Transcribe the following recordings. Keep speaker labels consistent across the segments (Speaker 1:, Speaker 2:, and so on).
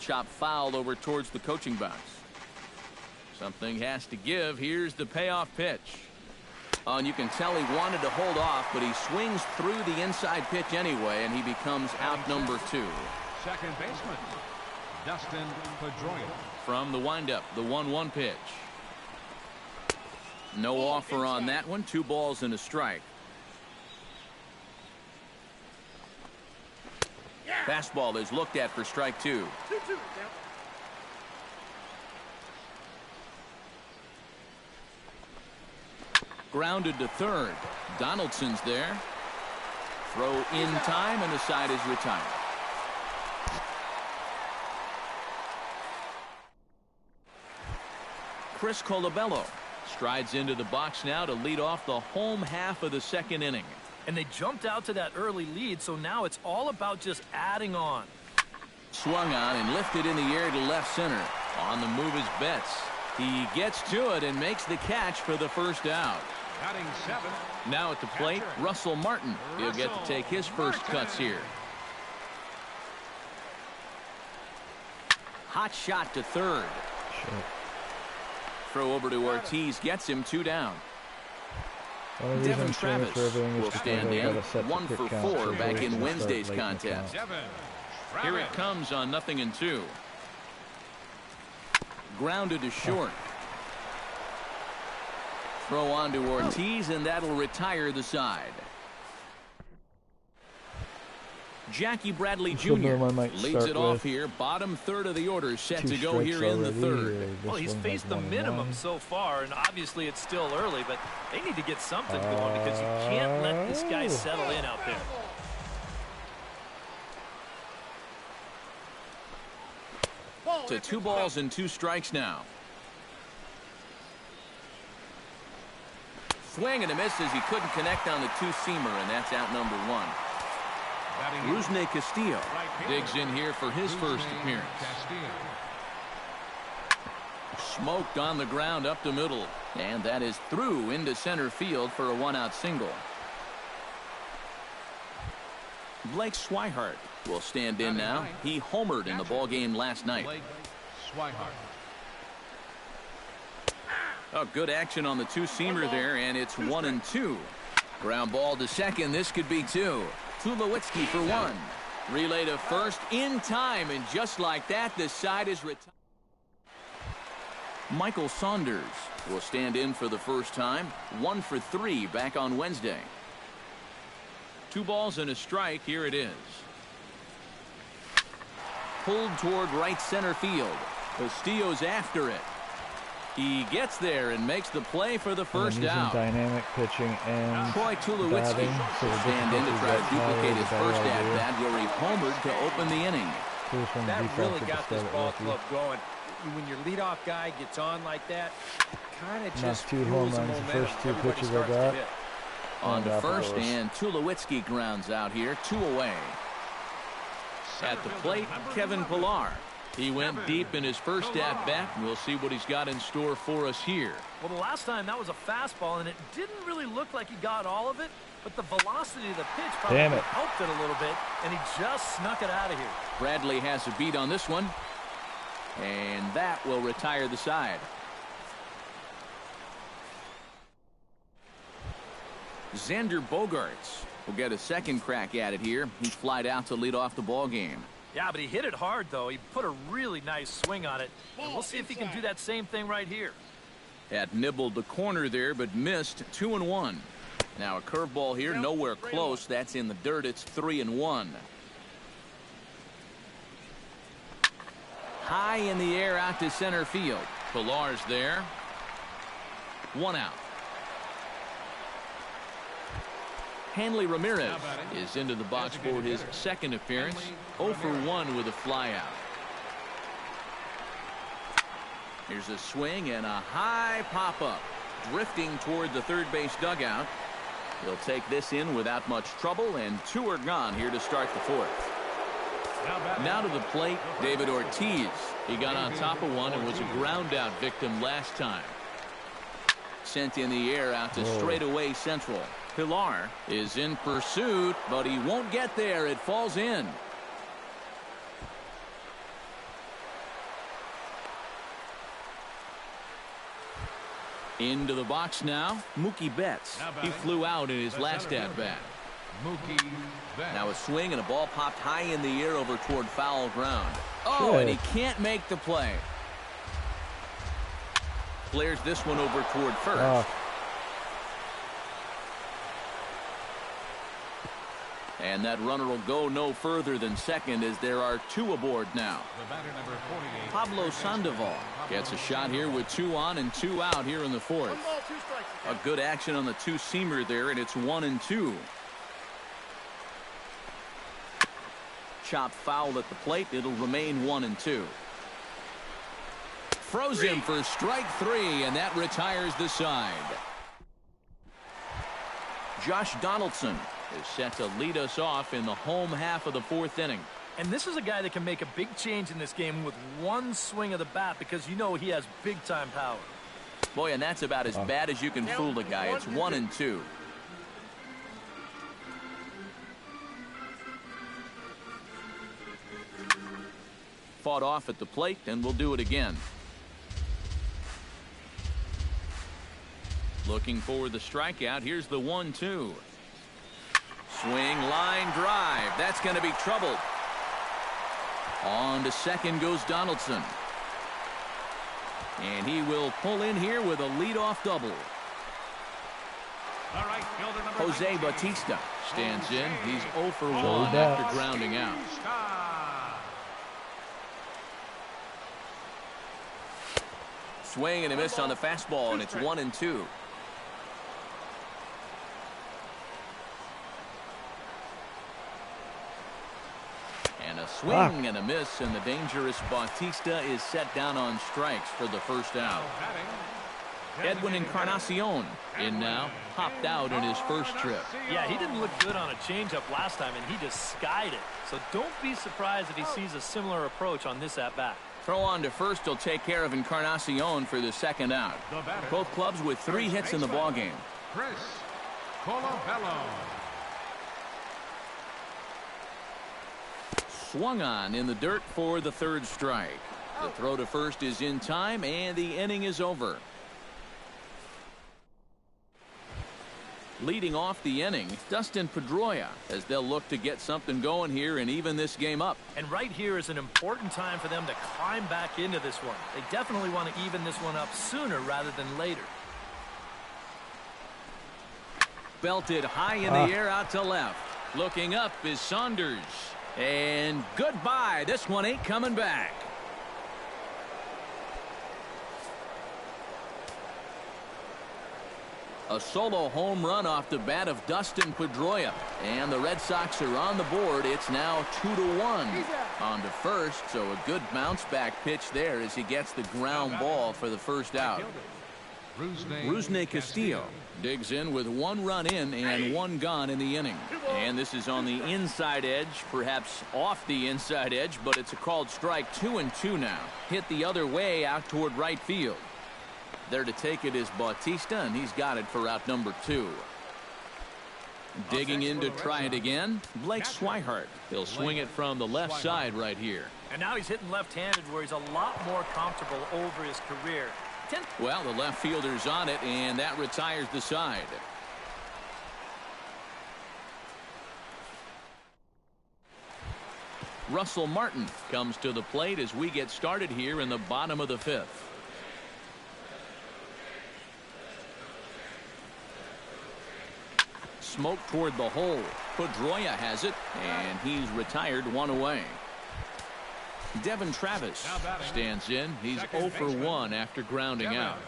Speaker 1: Chop foul over towards the coaching box. Something has to give. Here's the payoff pitch. Oh, and you can tell he wanted to hold off, but he swings through the inside pitch anyway, and he becomes out number 2.
Speaker 2: Second baseman, Dustin Pedroia.
Speaker 1: From the windup, the 1-1 pitch. No offer on that one. 2 balls and a strike. Fastball is looked at for strike 2. Grounded to third. Donaldson's there. Throw in time, and the side is retired. Chris Colabello strides into the box now to lead off the home half of the second inning.
Speaker 3: And they jumped out to that early lead, so now it's all about just adding on.
Speaker 1: Swung on and lifted in the air to left center. On the move is Betts. He gets to it and makes the catch for the first out.
Speaker 2: Batting 7.
Speaker 1: Now at the plate, Russell Martin. He'll get to take his first cuts here. Hot shot to third. Throw over to Ortiz gets him 2 down. Devin Travis will stand in. 1 for 4 back in Wednesday's contest. Here it comes on 0-2. Grounded to short. Throw on to Ortiz, and that'll retire the side. Jackie Bradley Jr. leads it off here. Bottom third of the order set to go here in the third.
Speaker 3: Well, he's faced the minimum so far, and obviously it's still early, but they need to get something going because you can't let this guy settle in out there.
Speaker 1: To 2 balls and 2 strikes now. Swing and a miss as he couldn't connect on the 2-seamer, and that's out number 1. Rusney Castillo digs in here for his first appearance. Smoked on the ground up the middle, and that is through into center field for a 1-out single. Blake Swihart will stand in now. He homered in the ballgame last night. Oh, good action on the 2-seamer there, and it's 1-2. Ground ball to second. This could be 2. Tulowitzki for 1. Relay to first in time, and just like that, the side is retired. Michael Saunders will stand in for the first time. 1 for 3 back on Wednesday. 2 balls and a strike. Here it is. Pulled toward right center field. Castillo's after it. He gets there and makes the play for the first out.
Speaker 4: Dynamic pitching and
Speaker 1: Troy Tulowitzki will stand in to try to duplicate his first at-bat where he homered to open the inning.
Speaker 5: That really got this ball club going. When your leadoff guy gets on like that, kind of just
Speaker 4: 2 home runs the first 2 pitches I got.
Speaker 1: On to first, and Tulowitzki grounds out here. 2 away. At the plate, Kevin Pillar. He went deep in his first at-bat, and we'll see what he's got in store for us here.
Speaker 3: Well, the last time that was a fastball, and it didn't really look like he got all of it, but the velocity of the pitch probably helped it a little bit, and he just snuck it out of here.
Speaker 1: Bradley has a beat on this one, and that will retire the side. Xander Bogaerts will get a second crack at it here. He flied out to lead off the ball game.
Speaker 3: Yeah, but he hit it hard, though. He put a really nice swing on it. And we'll see if he can do that same thing right here.
Speaker 1: Had nibbled the corner there, but missed. 2-1. Now a curveball here, nowhere close. That's in the dirt. It's 3-1. High in the air out to center field. Pillar's there. 1 out. Hanley Ramirez is into the box for his second appearance. 0 for 1 with a flyout. Here's a swing and a high pop-up. Drifting toward the third base dugout. He'll take this in without much trouble, and 2 are gone here to start the 4th. Now to the plate, David Ortiz. He got on top of one and was a ground-out victim last time. Sent in the air out to straightaway central. Pillar is in pursuit, but he won't get there. It falls in. Into the box now, Mookie Betts. He flew out in his last at-bat.
Speaker 2: Mookie Betts.
Speaker 1: Now a swing and a ball popped high in the air over toward foul ground. Oh, and he can't make the play. Flares this one over toward first. And that runner will go no further than second as there are 2 aboard now.
Speaker 2: The batter, number 48.
Speaker 1: Pablo Sandoval gets a shot here with 2 on and 2 out here in the 4th. A good action on the 2-seamer there, and it's 1-2. Chopped foul at the plate. It'll remain 1-2. Froze him for strike 3, and that retires the side. Josh Donaldson is set to lead us off in the home half of the 4th inning.
Speaker 3: And this is a guy that can make a big change in this game with one swing of the bat because you know he has big-time power.
Speaker 1: Boy, and that's about as bad as you can fool the guy. It's 1-2. Fought off at the plate, and we'll do it again. Looking for the strikeout. Here's the 1-2. Swing, line drive. That's going to be trouble. On to second goes Donaldson. And he will pull in here with a leadoff double.
Speaker 2: All right, fielder number
Speaker 1: Jose
Speaker 2: 19.
Speaker 1: Bautista stands in. He's 0 for 1
Speaker 4: Jose
Speaker 1: after grounding out. Swing and a miss on the fastball, and it's 1-2. And a swing and a miss, and the dangerous Bautista is set down on strikes for the first out. Edwin Encarnacion in now, popped out in his first trip.
Speaker 3: Yeah, he didn't look good on a changeup last time, and he just skied it. So don't be surprised if he sees a similar approach on this at-bat.
Speaker 1: Throw on to first will take care of Encarnacion for the second out. Both clubs with 3 hits in the ballgame.
Speaker 2: Chris Colabello.
Speaker 1: Swung on in the dirt for the 3rd strike. The throw to first is in time, and the inning is over. Leading off the inning, Dustin Pedroia, as they'll look to get something going here and even this game up.
Speaker 3: And right here is an important time for them to climb back into this one. They definitely want to even this one up sooner rather than later.
Speaker 1: Belted high in the air out to left. Looking up is Saunders. And goodbye. This one ain't coming back. A solo home run off the bat of Dustin Pedroia. And the Red Sox are on the board. It's now 2-1. On to first, so a good bounce back pitch there as he gets the ground ball for the first out. Rusney Castillo digs in with 1 run in and 1 gone in the inning. And this is on the inside edge, perhaps off the inside edge, but it's a called strike. 2-2 now. Hit the other way out toward right field. There to take it is Bautista, and he's got it for out number 2. Digging in to try it again, Blake Swihart. He'll swing it from the left side right here.
Speaker 3: And now he's hitting left-handed where he's a lot more comfortable over his career.
Speaker 1: Well, the left fielder's on it, and that retires the side. Russell Martin comes to the plate as we get started here in the bottom of the 5th. Smoke toward the hole. Pedroia has it, and he's retired 1 away. Devin Travis stands in. He's 0 for 1 after grounding out.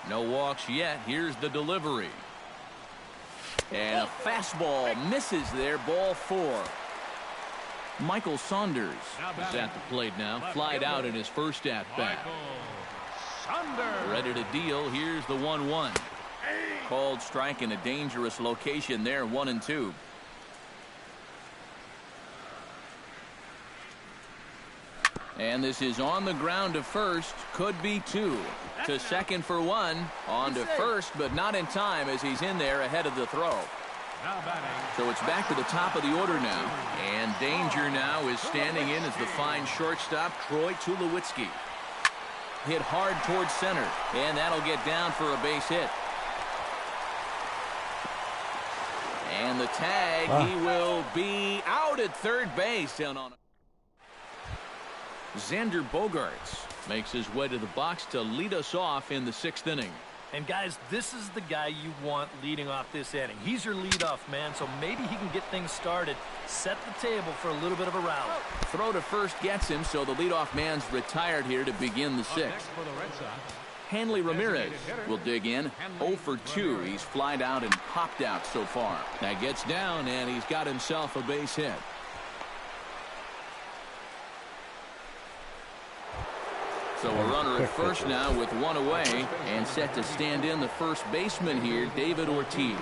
Speaker 1: No walks yet. Here's the delivery. And a fastball misses there. Ball 4. Michael Saunders is at the plate now. Flied out in his first at-bat. Ready to deal. Here's the 1-1. Called strike in a dangerous location there. 1-2. And this is on the ground to first. Could be 2. To second for 1. On to first, but not in time as he's in there ahead of the throw. So it's back to the top of the order now. And danger now is standing in as the fine shortstop, Troy Tulowitzki. hit hard towards center, and that'll get down for a base hit. And the tag, he will be out at third base. And on Xander Bogaerts makes his way to the box to lead us off in the 6th inning.
Speaker 3: And guys, this is the guy you want leading off this inning. He's your leadoff man, so maybe he can get things started, set the table for a little bit of a rally.
Speaker 1: Throw to first gets him, so the leadoff man's retired here to begin the 6th. Hanley Ramirez will dig in. 0 for 2. He's flied out and popped out so far. That gets down, and he's got himself a base hit. So a runner at first now with one away, and set to stand in the first baseman here, David Ortiz.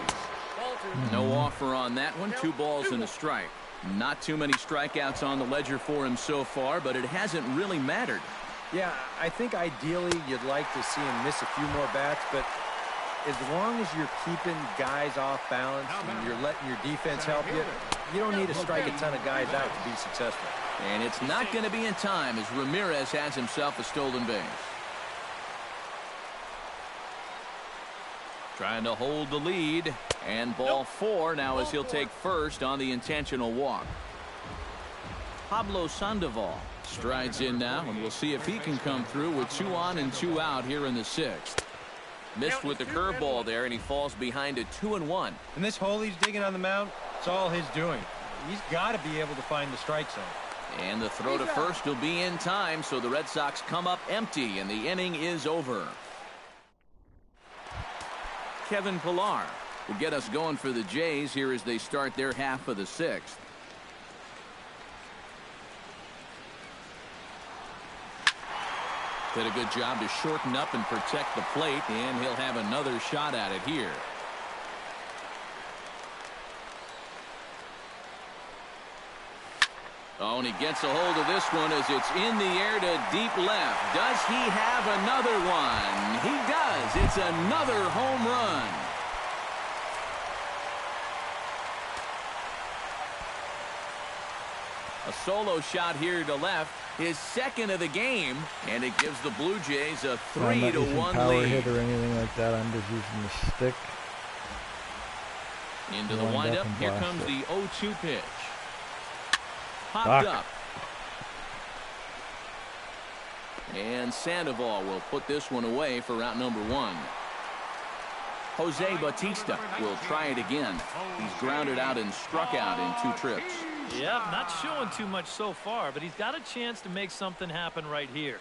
Speaker 1: No offer on that one. 2 balls and a strike. Not too many strikeouts on the ledger for him so far, but it hasn't really mattered.
Speaker 5: Yeah, I think ideally you'd like to see him miss a few more bats, but as long as you're keeping guys off balance and you're letting your defense help you, you don't need to strike a ton of guys out to be successful.
Speaker 1: And it's not going to be in time as Ramirez has himself a stolen base. Trying to hold the lead, and ball 4 now as he'll take first on the intentional walk. Pablo Sandoval strides in now, and we'll see if he can come through with 2 on and 2 out here in the 6th. Missed with the curveball there, and he falls behind a 2-1.
Speaker 5: And this hole he's digging on the mound, it's all his doing. He's got to be able to find the strike zone.
Speaker 1: And the throw to first will be in time, so the Red Sox come up empty, and the inning is over. Kevin Pillar will get us going for the Jays here as they start their half of the 6th. Did a good job to shorten up and protect the plate, and he'll have another shot at it here. Oh, and he gets a hold of this one as it's in the air to deep left. Does he have another one? He does. It's another home run. A solo shot here to left, his 2nd of the game, and it gives the Blue Jays a 3-1
Speaker 4: power
Speaker 1: lead.
Speaker 4: hit or anything like that. I'm just using the stick.
Speaker 1: Into the windup. Here comes the 0-2 pitch. Popped up. And Sandoval will put this one away for out number 1. Jose Bautista will try it again. He's grounded out and struck out in 2 trips.
Speaker 3: Yeah, not showing too much so far, but he's got a chance to make something happen right here.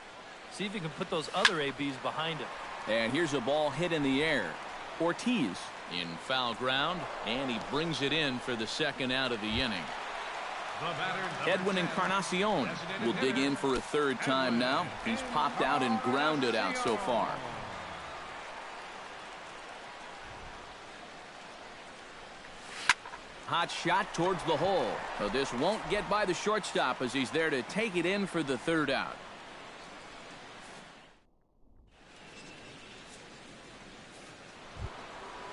Speaker 3: See if he can put those other ABs behind him.
Speaker 1: And here's a ball hit in the air. Ortiz in foul ground, and he brings it in for the 2nd out of the inning. Edwin Encarnacion will dig in for a 3rd time now. He's popped out and grounded out so far. Hot shot towards the hole. So this won't get by the shortstop as he's there to take it in for the 3rd out.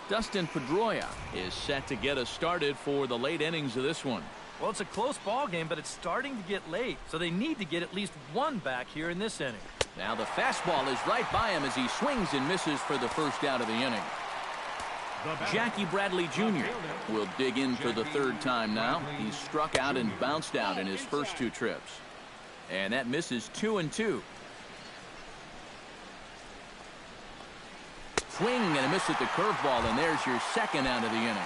Speaker 1: Dustin Pedroia is set to get us started for the late innings of this one.
Speaker 3: Well, it's a close ball game, but it's starting to get late, so they need to get at least 1 back here in this inning.
Speaker 1: Now the fastball is right by him as he swings and misses for the 1st out of the inning. Jackie Bradley Jr. will dig in for the 3rd time now. He's struck out and bounced out in his first 2 trips. And that misses 2-2. Swing and a miss at the curveball, and there's your 2nd out of the inning.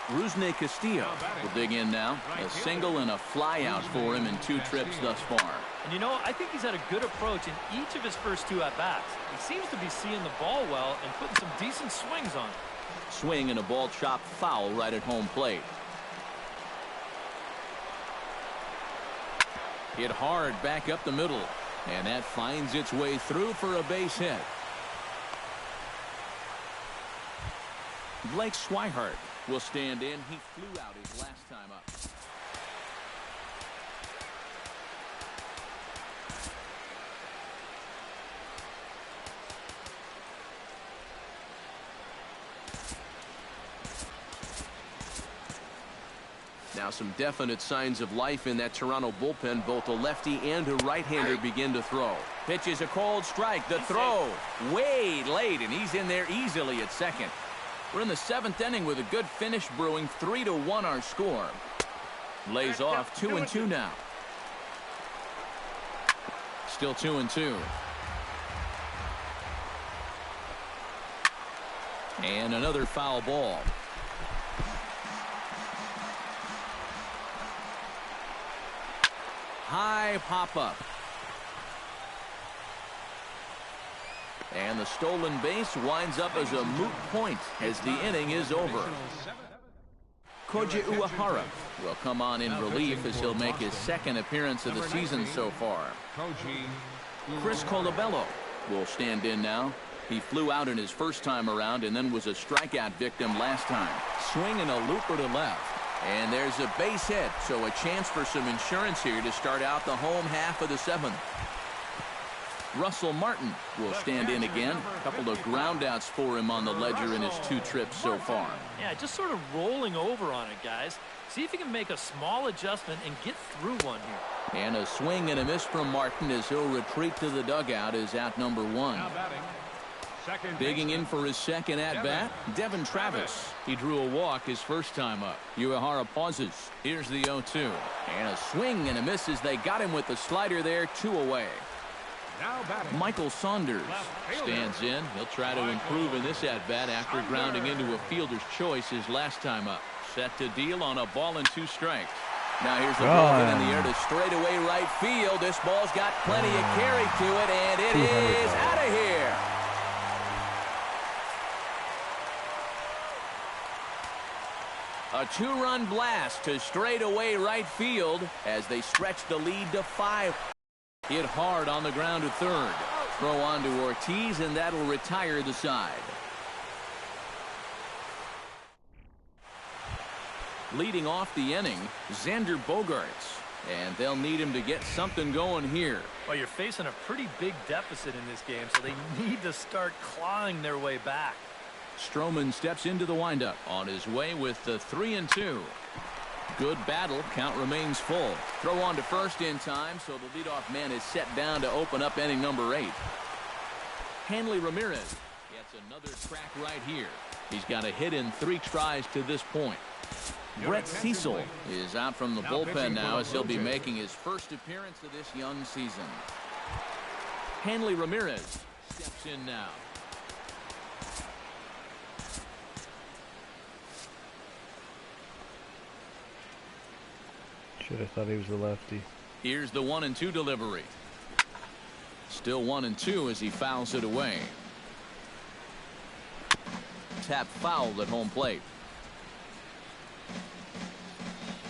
Speaker 1: Rusney Castillo will dig in now. A single and a fly out for him in 2 trips thus far.
Speaker 3: And you know, I think he's had a good approach in each of his first 2 at-bats. He seems to be seeing the ball well and putting some decent swings on it.
Speaker 1: Swing and a ball chopped foul right at home plate. Hit hard back up the middle, and that finds its way through for a base hit. Blake Swihart will stand in. He flew out his last time up. Now Now some definite signs of life in that Toronto bullpen. Both a lefty and a right-hander begin to throw. Pitch is a cold strike. The throw way late, and he's in there easily at second. We're in the 7th inning with a good finish brewing. 3-1 our score. Lays off 2-2 now. Still 2-2. And another foul ball. High pop-up. And the stolen base winds up as a moot point as the inning is over. Koji Uehara will come on in relief as he'll make his 2nd appearance of the season so far. Chris Colabello will stand in now. He flew out in his first time around and then was a strikeout victim last time. Swinging a looper to left. And there's a base hit, so a chance for some insurance here to start out the home half of the 7th. Russell Martin will stand in again. A couple of groundouts for him on the ledger in his 2 trips so far.
Speaker 3: Yeah, just sort of rolling over on it, guys. See if he can make a small adjustment and get through one here.
Speaker 1: And a swing and a miss from Martin as he'll retreat to the dugout is out number 1. Digging in for his 2nd at-bat, Devin Travis. He drew a walk his first time up. Uehara pauses. Here's the 0-2. And a swing and a miss as they got him with the slider there, 2 away. Michael Saunders stands in. He'll try to improve in this at-bat after grounding into a fielder's choice his last time up. Set to deal on a ball and 2 strikes. Now here's the ball hit in the air to straightaway right field. This ball's got plenty of carry to it, and it is out of here. A 2-run blast to straightaway right field as they stretch the lead to 5. Hit hard on the ground to third. Throw on to Ortiz, and that'll retire the side. Leading off the inning, Xander Bogaerts. And they'll need him to get something going here.
Speaker 3: Well, you're facing a pretty big deficit in this game, so they need to start clawing their way back.
Speaker 1: Stroman steps into the windup on his way with the 3-2. Good battle. Count remains full. Throw on to first in time, so the leadoff man is set down to open up inning number 8. Hanley Ramirez gets another crack right here. He's got a hit in 3 tries to this point. Brett Cecil is out from the bullpen now as he'll be making his first appearance of this young season. Hanley Ramirez steps in now.
Speaker 4: Should have thought he was a lefty.
Speaker 1: Here's the 1-2 delivery. Still 1-2 as he fouls it away. Tap fouled at home plate.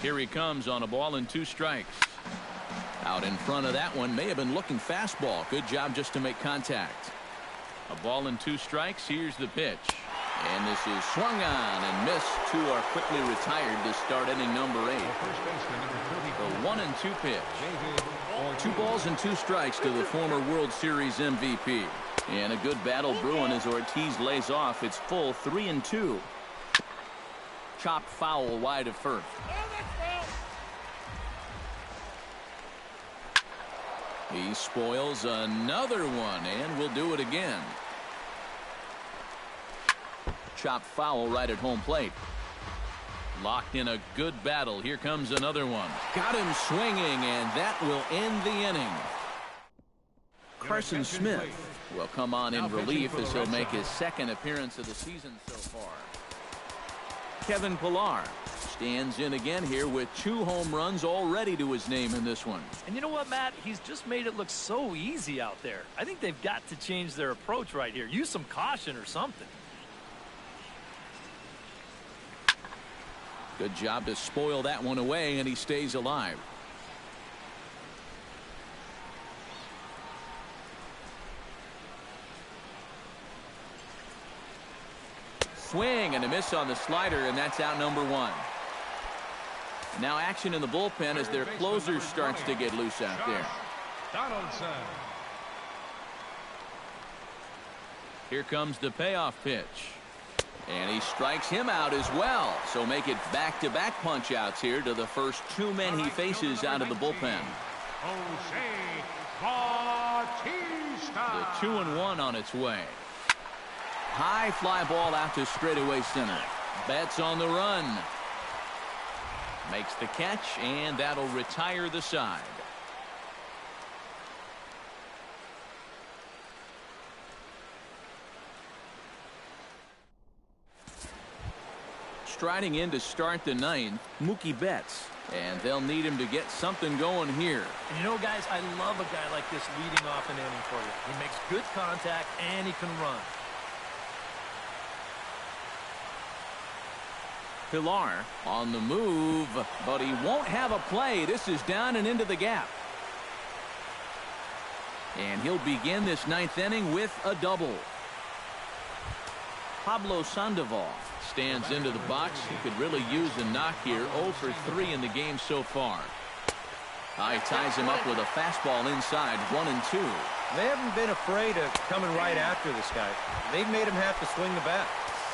Speaker 1: Here he comes on a ball and 2 strikes. Out in front of that one, may have been looking fastball. Good job just to make contact. A ball and 2 strikes. Here's the pitch. And this is swung on and missed. 2 are quickly retired to start inning number 8. The 1-2 pitch. 2 balls and 2 strikes to the former World Series MVP. And a good battle brewing as Ortiz lays off. It's full 3-2. Chopped foul wide of first. He spoils another one, and will do it again. Chopped foul right at home plate. Locked in a good battle. Here comes another one. Got him swinging, and that will end the inning. Carson Smith will come on in relief as he'll make his 2nd appearance of the season so far. Kevin Pillar stands in again here with 2 home runs already to his name in this one.
Speaker 3: And you know what, Matt? He's just made it look so easy out there. I think they've got to change their approach right here. Use some caution or something.
Speaker 1: Good job to spoil that one away, and he stays alive. Swing and a miss on the slider, and that's out number 1. Now action in the bullpen as their closer starts to get loose out there. Here comes the payoff pitch. And he strikes him out as well. So make it back-to-back punch-outs here to the first two men he faces out of the bullpen.
Speaker 2: Jose Bautista.
Speaker 1: The 2-1 on its way. High fly ball out to straightaway center. Betts on the run. Makes the catch, and that'll retire the side. Striding in to start the ninth, Mookie Betts. And they'll need him to get something going here.
Speaker 3: And you know, guys, I love a guy like this leading off an inning for you. He makes good contact, and he can run.
Speaker 1: Pilar on the move, but he won't have a play. This is down and into the gap. And he'll begin this ninth inning with a double. Pablo Sandoval stands into the box. He could really use a knock here. 0 for 3 in the game so far. He ties him up with a fastball inside, 1-2.
Speaker 5: They haven't been afraid of coming right after this guy. They've made him have to swing the bat.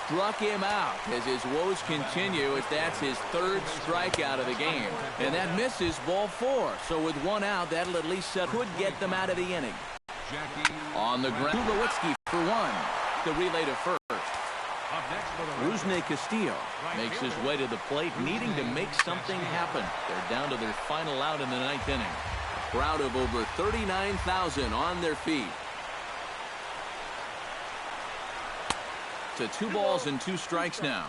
Speaker 1: Struck him out as his woes continue, as that's his third strikeout of the game. And that misses, ball 4. So with one out, that'll at least could get them out of the inning. On the ground, Tulowitzki for 1. The relay to first. Rusney Castillo makes his way to the plate, needing to make something happen. They're down to their final out in the ninth inning. Crowd of over 39,000 on their feet. To 2 balls and 2 strikes now.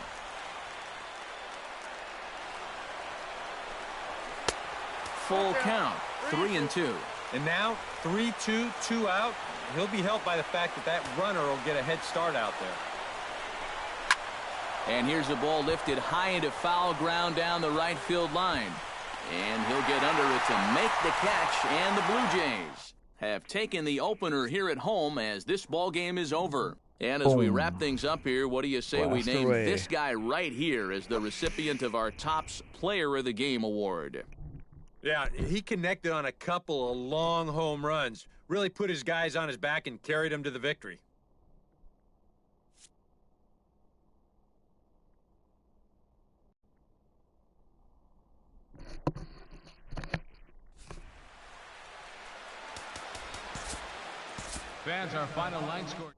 Speaker 1: Full count, 3-2.
Speaker 5: And now 3-2, 2 out. He'll be helped by the fact that that runner will get a head start out there.
Speaker 1: And here's the ball lifted high into foul ground down the right field line. And he'll get under it to make the catch, and the Blue Jays have taken the opener here at home as this ball game is over. And as we wrap things up here, what do you say we name this guy right here as the recipient of our Topps Player of the Game award?
Speaker 5: Yeah, he connected on a couple of long home runs. Really put his guys on his back and carried them to the victory.
Speaker 2: Fans, our final line score.